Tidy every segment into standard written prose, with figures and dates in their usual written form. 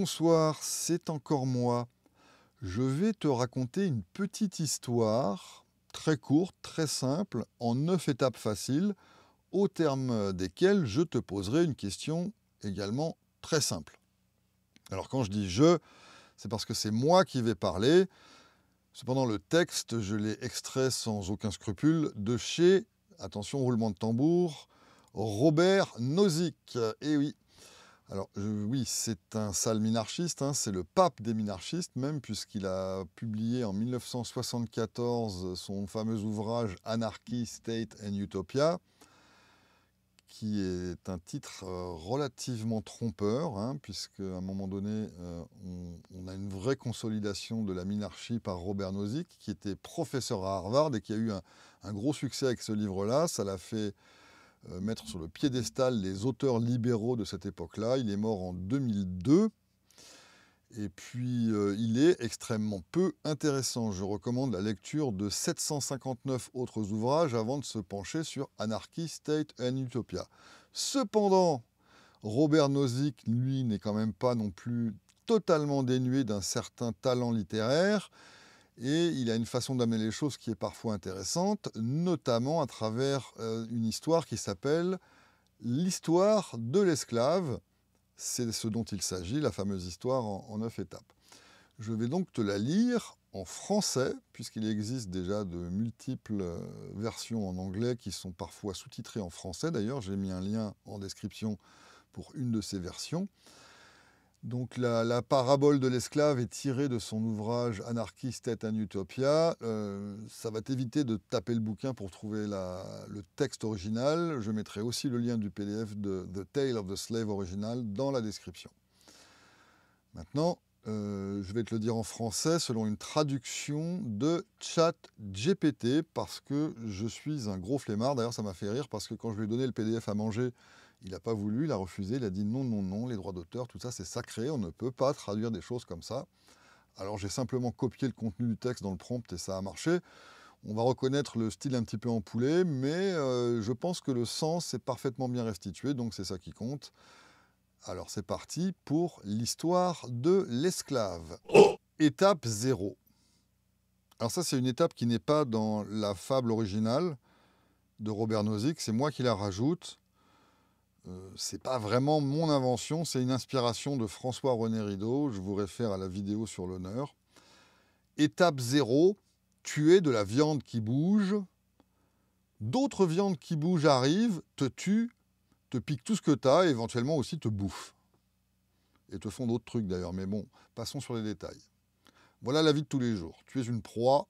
Bonsoir, c'est encore moi. Je vais te raconter une petite histoire, très courte, très simple, en 9 étapes faciles, au terme desquelles je te poserai une question également très simple. Alors quand je dis je, c'est parce que c'est moi qui vais parler. Cependant, le texte, je l'ai extrait sans aucun scrupule de chez, attention, roulement de tambour, Robert Nozick. Et oui, alors oui, c'est un sale minarchiste, hein, c'est le pape des minarchistes même, puisqu'il a publié en 1974 son fameux ouvrage Anarchy, State and Utopia, qui est un titre relativement trompeur, hein, puisqu'à un moment donné, on a une vraie consolidation de la minarchie par Robert Nozick, qui était professeur à Harvard et qui a eu un gros succès avec ce livre-là. Ça l'a fait mettre sur le piédestal les auteurs libéraux de cette époque-là. Il est mort en 2002. Et puis, il est extrêmement peu intéressant. Je recommande la lecture de 759 autres ouvrages avant de se pencher sur Anarchy, State and Utopia. Cependant, Robert Nozick, lui, n'est quand même pas non plus totalement dénué d'un certain talent littéraire. Et il a une façon d'amener les choses qui est parfois intéressante, notamment à travers une histoire qui s'appelle l'histoire de l'esclave. C'est ce dont il s'agit, la fameuse histoire en 9 étapes. Je vais donc te la lire en français, puisqu'il existe déjà de multiples versions en anglais qui sont parfois sous-titrées en français. D'ailleurs, j'ai mis un lien en description pour une de ces versions. Donc la parabole de l'esclave est tirée de son ouvrage Anarchy, State and Utopia. Ça va t'éviter de taper le bouquin pour trouver le texte original. Je mettrai aussi le lien du PDF de The Tale of the Slave original dans la description. Maintenant, je vais te le dire en français selon une traduction de ChatGPT parce que je suis un gros flemmard. D'ailleurs, ça m'a fait rire parce que quand je lui ai donné le PDF à manger, il n'a pas voulu, il a refusé, il a dit non, non, non, les droits d'auteur, tout ça c'est sacré, on ne peut pas traduire des choses comme ça. Alors j'ai simplement copié le contenu du texte dans le prompt et ça a marché. On va reconnaître le style un petit peu empoulé, mais je pense que le sens est parfaitement bien restitué, donc c'est ça qui compte. Alors c'est parti pour l'histoire de l'esclave. Étape 0. Alors ça c'est une étape qui n'est pas dans la fable originale de Robert Nozick, c'est moi qui la rajoute. C'est pas vraiment mon invention, c'est une inspiration de François-René Rideau. Je vous réfère à la vidéo sur l'honneur. Étape 0, tuer de la viande qui bouge. D'autres viandes qui bougent arrivent, te tuent, te piquent tout ce que tu as et éventuellement aussi te bouffent. Et te font d'autres trucs d'ailleurs, mais bon, passons sur les détails. Voilà la vie de tous les jours. Tu es une proie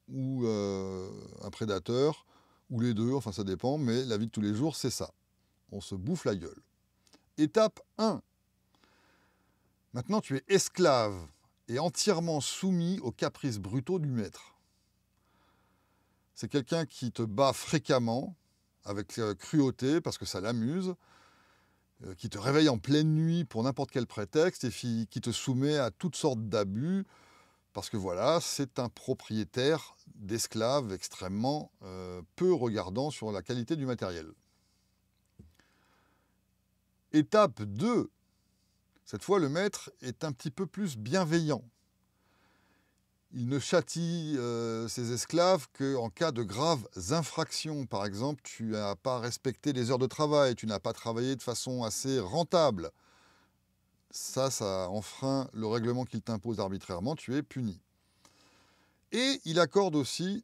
ou un prédateur, ou les deux, enfin ça dépend, mais la vie de tous les jours, c'est ça. On se bouffe la gueule. Étape 1. Maintenant, tu es esclave et entièrement soumis aux caprices brutaux du maître. C'est quelqu'un qui te bat fréquemment, avec cruauté, parce que ça l'amuse, qui te réveille en pleine nuit pour n'importe quel prétexte et qui te soumet à toutes sortes d'abus, parce que voilà, c'est un propriétaire d'esclaves extrêmement peu regardant sur la qualité du matériel. Étape 2. Cette fois, le maître est un petit peu plus bienveillant. Il ne châtie ses esclaves qu'en cas de graves infractions. Par exemple, tu n'as pas respecté les heures de travail, tu n'as pas travaillé de façon assez rentable. Ça enfreint le règlement qu'il t'impose arbitrairement, tu es puni. Et il accorde aussi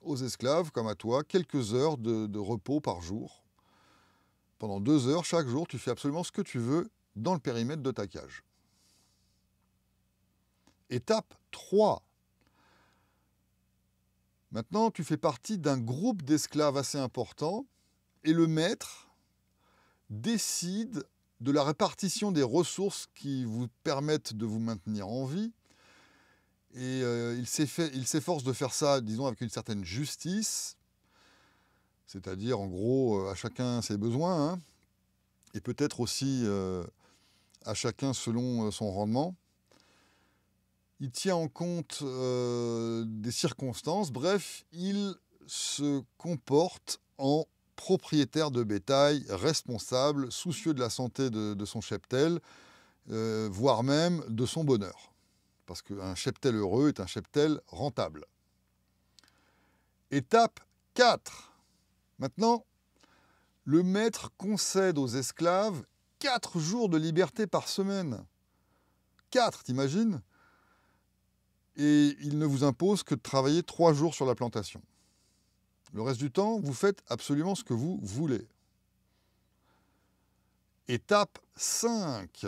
aux esclaves, comme à toi, quelques heures de repos par jour. Pendant 2 heures, chaque jour, tu fais absolument ce que tu veux dans le périmètre de ta cage. Étape 3. Maintenant, tu fais partie d'un groupe d'esclaves assez important et le maître décide de la répartition des ressources qui vous permettent de vous maintenir en vie. Et il s'efforce de faire ça, disons, avec une certaine justice, c'est-à-dire, en gros, à chacun ses besoins, hein, et peut-être aussi à chacun selon son rendement. Il tient en compte des circonstances, bref, il se comporte en propriétaire de bétail, responsable, soucieux de la santé de son cheptel, voire même de son bonheur. Parce qu'un cheptel heureux est un cheptel rentable. Étape 4. Maintenant, le maître concède aux esclaves 4 jours de liberté par semaine. 4, t'imagines? Et il ne vous impose que de travailler 3 jours sur la plantation. Le reste du temps, vous faites absolument ce que vous voulez. Étape 5.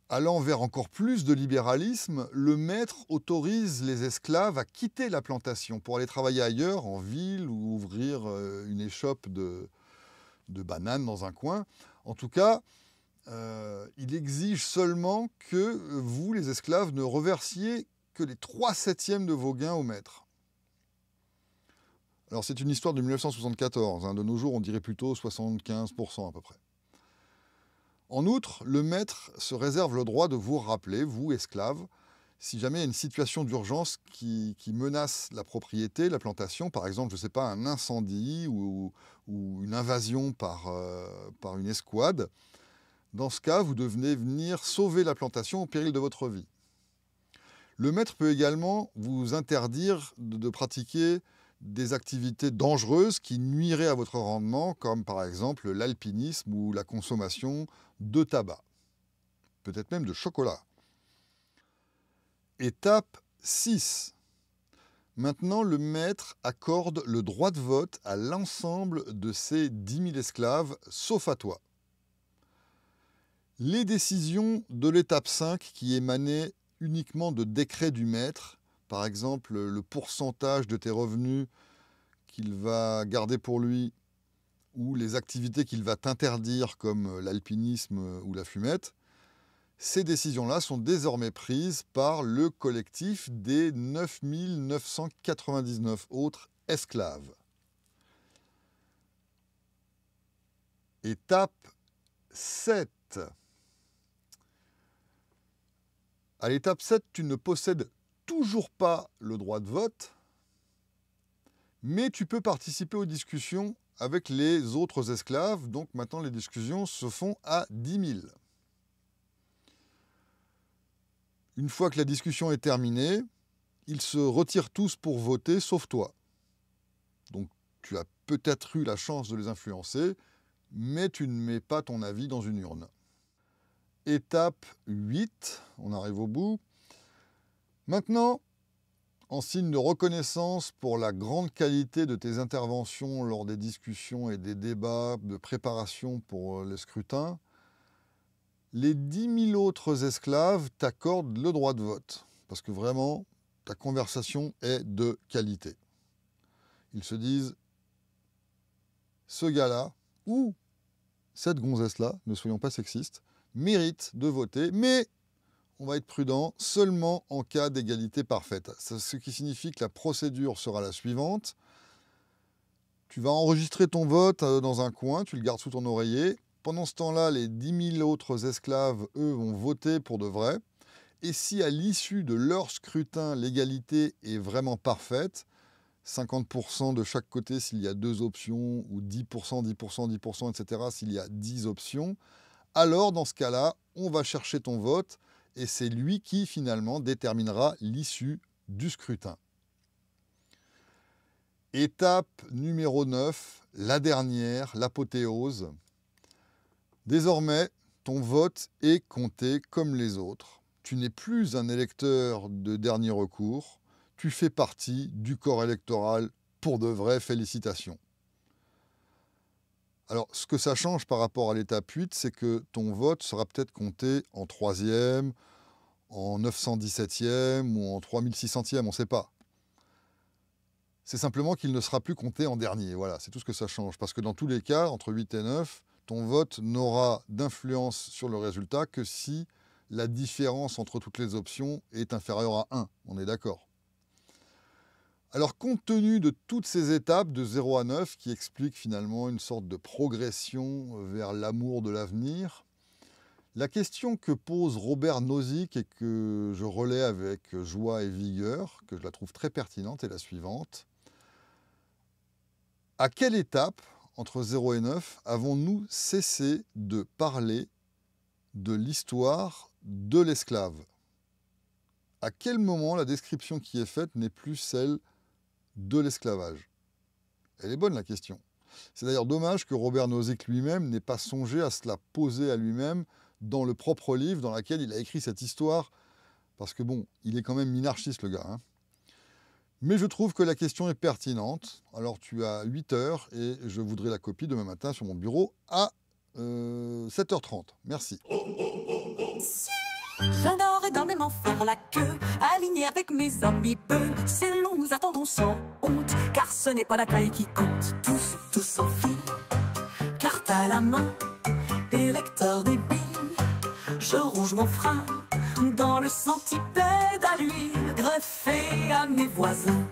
Allant vers encore plus de libéralisme, le maître autorise les esclaves à quitter la plantation pour aller travailler ailleurs, en ville, ou ouvrir une échoppe de bananes dans un coin. En tout cas, il exige seulement que vous, les esclaves, ne reversiez que les 3/7 de vos gains au maître. Alors c'est une histoire de 1974, de nos jours on dirait plutôt 75% à peu près. En outre, le maître se réserve le droit de vous rappeler, vous, esclaves, si jamais il y a une situation d'urgence qui menace la propriété, la plantation, par exemple, je ne sais pas, un incendie ou une invasion par une escouade. Dans ce cas, vous devez venir sauver la plantation au péril de votre vie. Le maître peut également vous interdire de pratiquer des activités dangereuses qui nuiraient à votre rendement, comme par exemple l'alpinisme ou la consommation de tabac, peut-être même de chocolat. Étape 6. Maintenant, le maître accorde le droit de vote à l'ensemble de ses 10 000 esclaves, sauf à toi. Les décisions de l'étape 5 qui émanaient uniquement de décrets du maître, par exemple le pourcentage de tes revenus qu'il va garder pour lui ou les activités qu'il va t'interdire comme l'alpinisme ou la fumette, ces décisions-là sont désormais prises par le collectif des 9 999 autres esclaves. Étape 7. À l'étape 7, tu ne possèdes toujours pas le droit de vote, mais tu peux participer aux discussions avec les autres esclaves. Donc maintenant, les discussions se font à 10 000. Une fois que la discussion est terminée, ils se retirent tous pour voter, sauf toi. Donc tu as peut-être eu la chance de les influencer, mais tu ne mets pas ton avis dans une urne. Étape 8, on arrive au bout. Maintenant, en signe de reconnaissance pour la grande qualité de tes interventions lors des discussions et des débats de préparation pour les scrutins, les 10 000 autres esclaves t'accordent le droit de vote. Parce que vraiment, ta conversation est de qualité. Ils se disent, ce gars-là, ou cette gonzesse-là, ne soyons pas sexistes, mérite de voter, mais on va être prudent seulement en cas d'égalité parfaite. Ce qui signifie que la procédure sera la suivante. Tu vas enregistrer ton vote dans un coin, tu le gardes sous ton oreiller. Pendant ce temps-là, les 10 000 autres esclaves, eux, vont voter pour de vrai. Et si à l'issue de leur scrutin, l'égalité est vraiment parfaite, 50% de chaque côté s'il y a 2 options, ou 10%, 10%, 10%, etc. s'il y a 10 options, alors dans ce cas-là, on va chercher ton vote et c'est lui qui finalement déterminera l'issue du scrutin. Étape numéro 9, la dernière, l'apothéose. Désormais, ton vote est compté comme les autres. Tu n'es plus un électeur de dernier recours, tu fais partie du corps électoral pour de vraies félicitations. Alors, ce que ça change par rapport à l'étape 8, c'est que ton vote sera peut-être compté en 3e, en 917e ou en 3600e, on ne sait pas. C'est simplement qu'il ne sera plus compté en dernier. Voilà, c'est tout ce que ça change. Parce que dans tous les cas, entre 8 et 9, ton vote n'aura d'influence sur le résultat que si la différence entre toutes les options est inférieure à 1. On est d'accord. Alors, compte tenu de toutes ces étapes de 0 à 9 qui expliquent finalement une sorte de progression vers l'amour de l'avenir, la question que pose Robert Nozick et que je relais avec joie et vigueur, que je la trouve très pertinente, est la suivante. À quelle étape, entre 0 et 9, avons-nous cessé de parler de l'histoire de l'esclave. À quel moment la description qui est faite n'est plus celle de l'esclavage? Elle est bonne la question. C'est d'ailleurs dommage que Robert Nozick lui-même n'ait pas songé à se la poser à lui-même dans le propre livre dans lequel il a écrit cette histoire, parce que bon, il est quand même minarchiste le gars, hein. Mais je trouve que la question est pertinente. Alors tu as 8 heures et je voudrais la copie demain matin sur mon bureau à 7h30. Merci. J'adore énormément faire la queue, alignée avec mes amis peu. C'est long, nous attendons sans honte, car ce n'est pas la taille qui compte. Tous s'enfuient, carte à la main, et lecteur des billes. Je ronge mon frein dans le centipède à l'huile, greffé à mes voisins.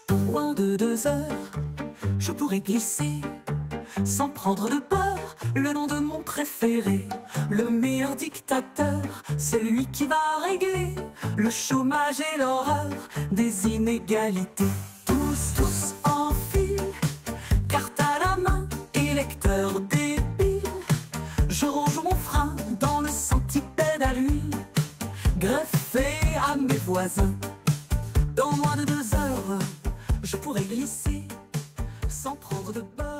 Loin de 2 heures, je pourrais glisser, sans prendre de peur, le nom de mon préféré. Le meilleur dictateur, c'est lui qui va régler le chômage et l'horreur des inégalités. Tous en file, carte à la main et lecteur des billes. Je ronge mon frein dans le centipède à l'huile, greffé à mes voisins. Dans moins de 2 heures, je pourrais glisser, sans prendre de peur.